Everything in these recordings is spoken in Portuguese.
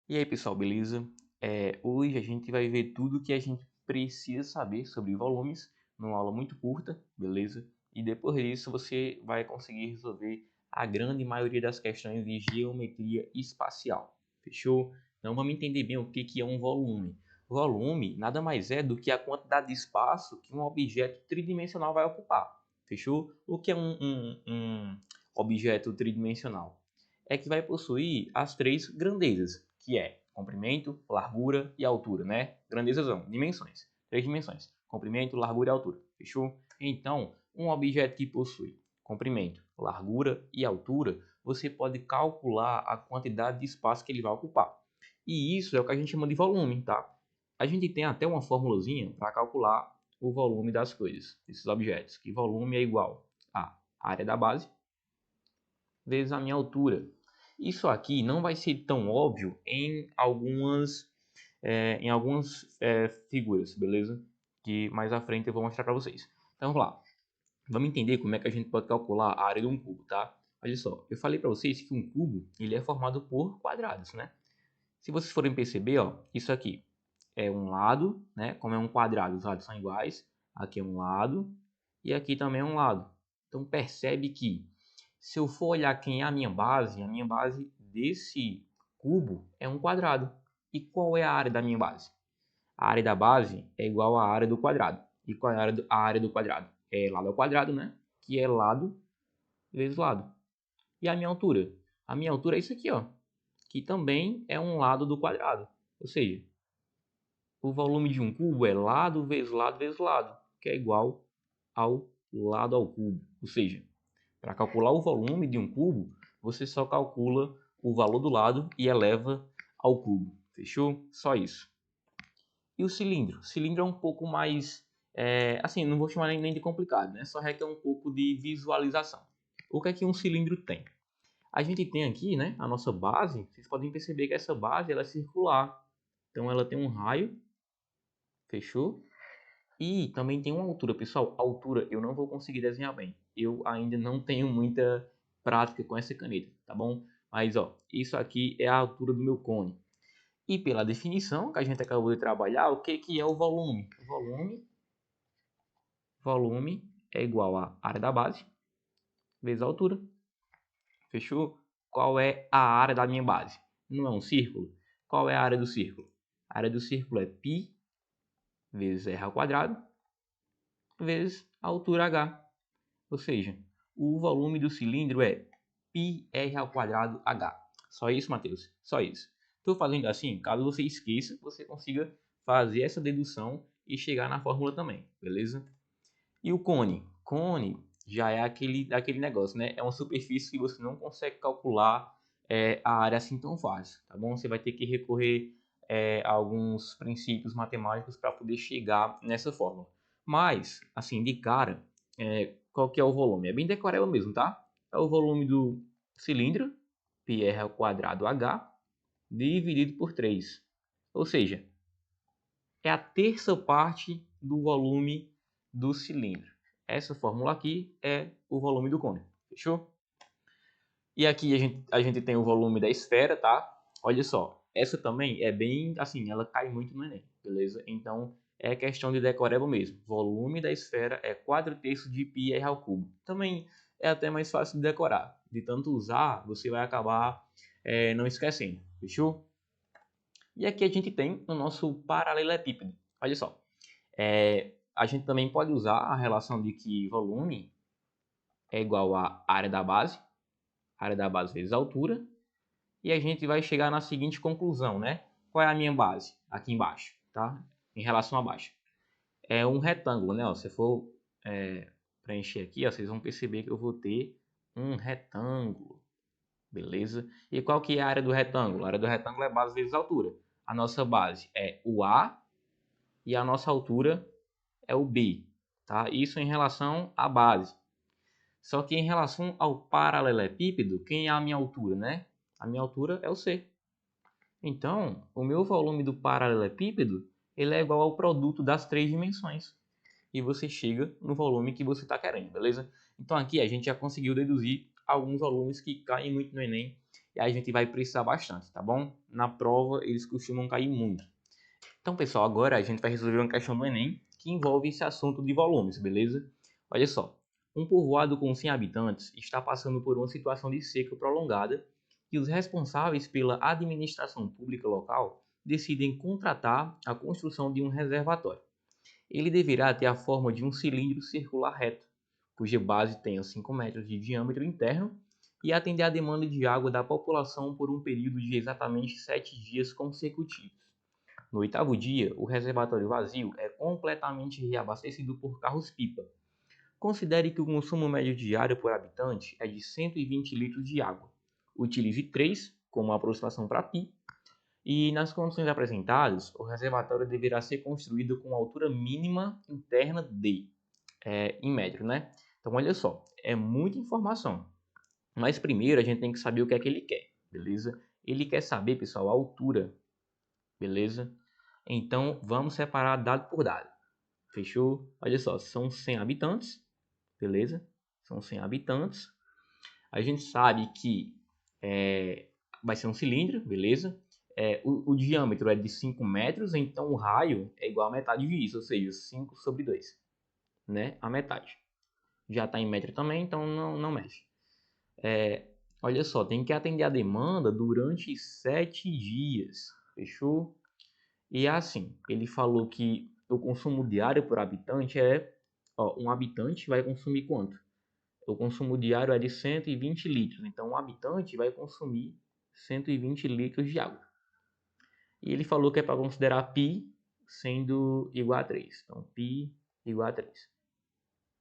E aí pessoal, beleza? Hoje a gente vai ver tudo que a gente precisa saber sobre volumes numa aula muito curta, beleza? E depois disso você vai conseguir resolver a grande maioria das questões de geometria espacial, fechou? Então vamos entender bem o que é um volume. Volume nada mais é do que a quantidade de espaço que um objeto tridimensional vai ocupar, fechou? O que é um objeto tridimensional? É que vai possuir as três grandezas, que é comprimento, largura e altura, né? Grandezas são dimensões, três dimensões: comprimento, largura e altura. Fechou? Então, um objeto que possui comprimento, largura e altura, você pode calcular a quantidade de espaço que ele vai ocupar. E isso é o que a gente chama de volume, tá? A gente tem até uma formulazinha para calcular o volume das coisas, desses objetos, que volume é igual a área da base vezes a minha altura. Isso aqui não vai ser tão óbvio em algumas figuras, beleza? Que mais à frente eu vou mostrar para vocês. Então vamos lá. Vamos entender como é que a gente pode calcular a área de um cubo, tá? Olha só, eu falei para vocês que um cubo ele é formado por quadrados, né? Se vocês forem perceber, ó, isso aqui é um lado, né? Como é um quadrado, os lados são iguais. Aqui é um lado e aqui também é um lado. Então percebe que se eu for olhar quem é a minha base desse cubo é um quadrado. E qual é a área da minha base? A área da base é igual à área do quadrado. E qual é a área do quadrado? É lado ao quadrado, né? Que é lado vezes lado. E a minha altura? A minha altura é isso aqui, ó. Que também é um lado do quadrado. Ou seja, o volume de um cubo é lado vezes lado, que é igual ao lado ao cubo. Ou seja, para calcular o volume de um cubo, você só calcula o valor do lado e eleva ao cubo. Fechou? Só isso. E o cilindro? O cilindro é um pouco mais, assim, não vou chamar nem de complicado, né? Só requer um pouco de visualização. O que é que um cilindro tem? A gente tem aqui, né, a nossa base. Vocês podem perceber que essa base ela é circular. Então ela tem um raio, fechou? E também tem uma altura, pessoal. A altura eu não vou conseguir desenhar bem. Eu ainda não tenho muita prática com essa caneta, tá bom? Mas ó, isso aqui é a altura do meu cone. E pela definição que a gente acabou de trabalhar, o que é o volume? Volume é igual a área da base vezes a altura. Fechou? Qual é a área da minha base? Não é um círculo? Qual é a área do círculo? A área do círculo é π vezes r ao quadrado vezes a altura h. Ou seja, o volume do cilindro é πr ao quadrado h. Só isso, Matheus? Só isso. Estou fazendo assim, caso você esqueça, você consiga fazer essa dedução e chegar na fórmula também, beleza? E o cone? Cone já é aquele negócio, né? É uma superfície que você não consegue calcular a área assim tão fácil, tá bom? Você vai ter que recorrer a alguns princípios matemáticos para poder chegar nessa fórmula. Mas, assim, de cara, qual que é o volume? É bem decoreba mesmo, tá? É o volume do cilindro, πr ao quadrado h, dividido por 3. Ou seja, é a terça parte do volume do cilindro. Essa fórmula aqui é o volume do cone. Fechou? E aqui a gente tem o volume da esfera, tá? Olha só, essa também é bem assim, ela cai muito no Enem, beleza? Então é questão de decoreba mesmo. Volume da esfera é 4/3 de πr ao cubo. Também é até mais fácil de decorar. De tanto usar, você vai acabar não esquecendo. Fechou? E aqui a gente tem o nosso paralelepípedo. Olha só, a gente também pode usar a relação de que volume é igual à área da base vezes a altura, e a gente vai chegar na seguinte conclusão, né? Qual é a minha base? Aqui embaixo, tá? Em relação a baixo. É um retângulo, né? Ó, se for preencher aqui, ó, vocês vão perceber que eu vou ter um retângulo, beleza? E qual que é a área do retângulo? A área do retângulo é base vezes altura. A nossa base é o A e a nossa altura é o B, tá? Isso em relação à base. Só que em relação ao paralelepípedo, quem é a minha altura, né? A minha altura é o C. Então, o meu volume do paralelepípedo ele é igual ao produto das três dimensões. E você chega no volume que você está querendo, beleza? Então aqui a gente já conseguiu deduzir alguns volumes que caem muito no Enem e a gente vai precisar bastante, tá bom? Na prova eles costumam cair muito. Então, pessoal, agora a gente vai resolver uma questão do Enem que envolve esse assunto de volumes, beleza? Olha só, um povoado com 100 habitantes está passando por uma situação de seca prolongada e os responsáveis pela administração pública local decidem contratar a construção de um reservatório. Ele deverá ter a forma de um cilindro circular reto, cuja base tenha 5 metros de diâmetro interno e atender à demanda de água da população por um período de exatamente 7 dias consecutivos. No oitavo dia, o reservatório vazio é completamente reabastecido por carros-pipa. Considere que o consumo médio diário por habitante é de 120 litros de água. Utilize 3 como aproximação para π. E nas condições apresentadas, o reservatório deverá ser construído com altura mínima interna D, em metro, né? Então, olha só, é muita informação. Mas primeiro a gente tem que saber o que é que ele quer, beleza? Ele quer saber, pessoal, a altura, beleza? Então, vamos separar dado por dado. Fechou? Olha só, são 100 habitantes, beleza? São 100 habitantes. A gente sabe que vai ser um cilindro, beleza? O diâmetro é de 5 metros, então o raio é igual a metade disso, ou seja, 5 sobre 2, né? A metade. Já está em metro também, então não mexe. Olha só, tem que atender a demanda durante 7 dias, fechou? E assim, ele falou que o consumo diário por habitante um habitante vai consumir quanto? O consumo diário é de 120 litros, então um habitante vai consumir 120 litros de água. E ele falou que é para considerar π sendo igual a 3. Então, π igual a 3.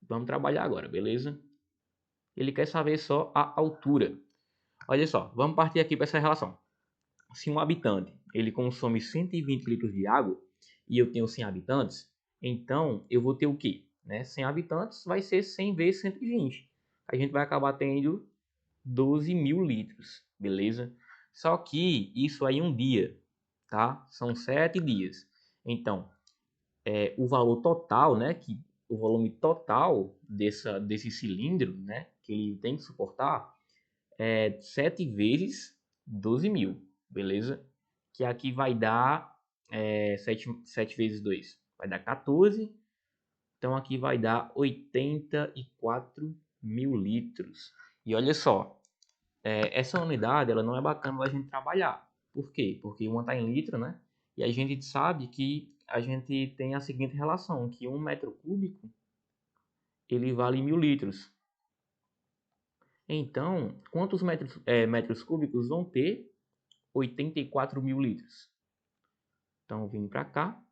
Vamos trabalhar agora, beleza? Ele quer saber só a altura. Olha só, vamos partir aqui para essa relação. Se um habitante ele consome 120 litros de água e eu tenho 100 habitantes, então eu vou ter o quê? 100 habitantes vai ser 100 vezes 120. A gente vai acabar tendo 12 mil litros, beleza? Só que isso aí um dia, tá? São 7 dias. Então, o valor total, né? O volume total desse cilindro, né? Que ele tem que suportar é 7 vezes 12 mil, beleza? Que aqui vai dar 7 vezes 2, vai dar 14. Então aqui vai dar 84 mil litros. E olha só, essa unidade ela não é bacana a gente trabalhar. Por quê? Porque uma está em litro, né? E a gente sabe que a gente tem a seguinte relação, que 1 metro cúbico ele vale 1000 litros. Então, quantos metros cúbicos vão ter 84 mil litros? Então, vindo para cá,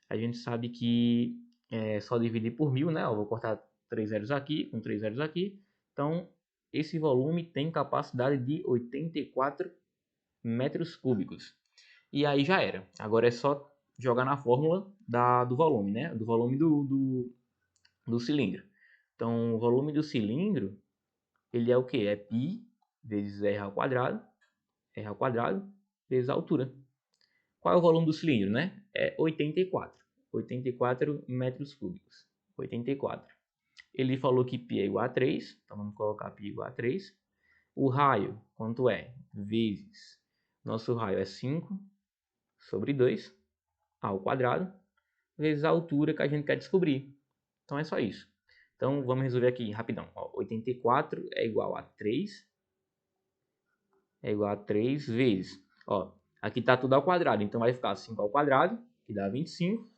a gente sabe que é só dividir por 1000, né? Eu vou cortar 3 zeros aqui, com 3 zeros aqui. Então, esse volume tem capacidade de 84 metros cúbicos. E aí já era. Agora é só jogar na fórmula do volume, né? Do volume do cilindro. Então, o volume do cilindro, ele é o que? É π vezes r ao quadrado, vezes a altura. Qual é o volume do cilindro, né? É 84 metros cúbicos. 84. Ele falou que π é igual a 3, então vamos colocar π igual a 3. O raio, quanto é? Vezes. Nosso raio é 5 sobre 2 ao quadrado, vezes a altura que a gente quer descobrir. Então é só isso. Então vamos resolver aqui rapidão. 84 é igual a 3. É igual a 3 vezes. Aqui está tudo ao quadrado, então vai ficar 5 ao quadrado, que dá 25,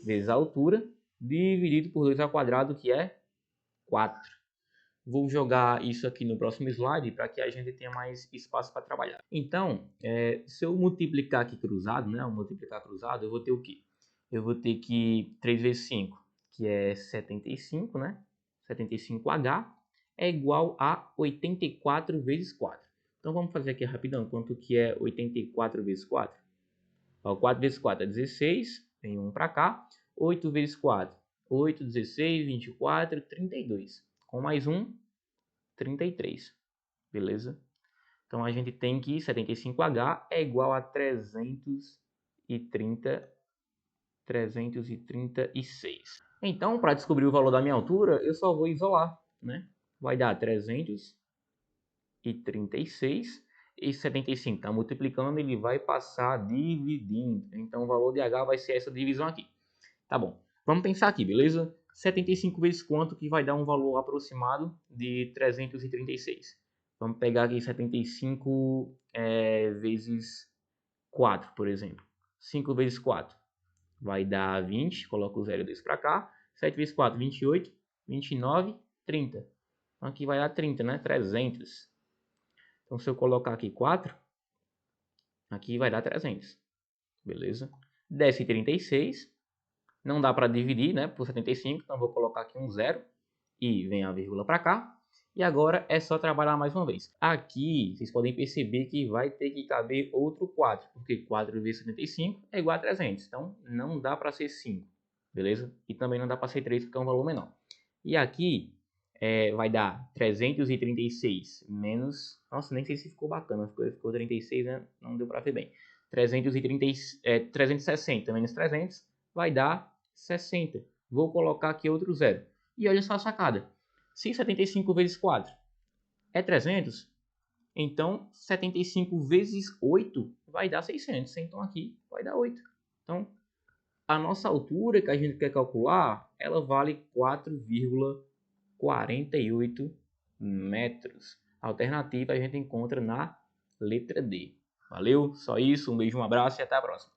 vezes a altura, dividido por 2 ao quadrado, que é 4. Vou jogar isso aqui no próximo slide para que a gente tenha mais espaço para trabalhar. Então, se eu multiplicar aqui cruzado, né? Eu vou ter o quê? Eu vou ter que 3 vezes 5, que é 75, né? 75H é igual a 84 vezes 4. Então, vamos fazer aqui rapidão. Quanto que é 84 vezes 4? 4 vezes 4 é 16. Vem 1 para cá. 8 vezes 4. 8, 16, 24, 32. Com mais 1, 33. Beleza? Então, a gente tem que 75H é igual a 336. Então, para descobrir o valor da minha altura, eu só vou isolar, né? Vai dar 336 esse 75 está multiplicando, ele vai passar dividindo. Então o valor de H vai ser essa divisão aqui. Tá bom. Vamos pensar aqui, beleza? 75 vezes quanto que vai dar um valor aproximado de 336? Vamos pegar aqui 75 vezes 4, por exemplo. 5 vezes 4 vai dar 20. Coloca o 0 desse para cá. 7 vezes 4, 28. 29, 30. Então aqui vai dar 30, né? 300. Então se eu colocar aqui 4, aqui vai dar 300. Beleza? Desce 36. Não dá para dividir, né, por 75, então vou colocar aqui um 0 e vem a vírgula para cá. E agora é só trabalhar mais uma vez. Aqui vocês podem perceber que vai ter que caber outro 4, porque 4 vezes 75 é igual a 300. Então não dá para ser 5, beleza? E também não dá para ser 3, porque é um valor menor. E aqui vai dar 336 menos... Nossa, nem sei se ficou bacana, ficou 36, né? Não deu para ver bem. 360 menos 300 vai dar 60. Vou colocar aqui outro zero. E olha só a sacada. Se 75 vezes 4 é 300, então 75 vezes 8 vai dar 600. Então aqui vai dar 8. Então a nossa altura que a gente quer calcular, ela vale 4,48 metros. A alternativa a gente encontra na letra D. Valeu? Só isso. Um beijo, um abraço e até a próxima.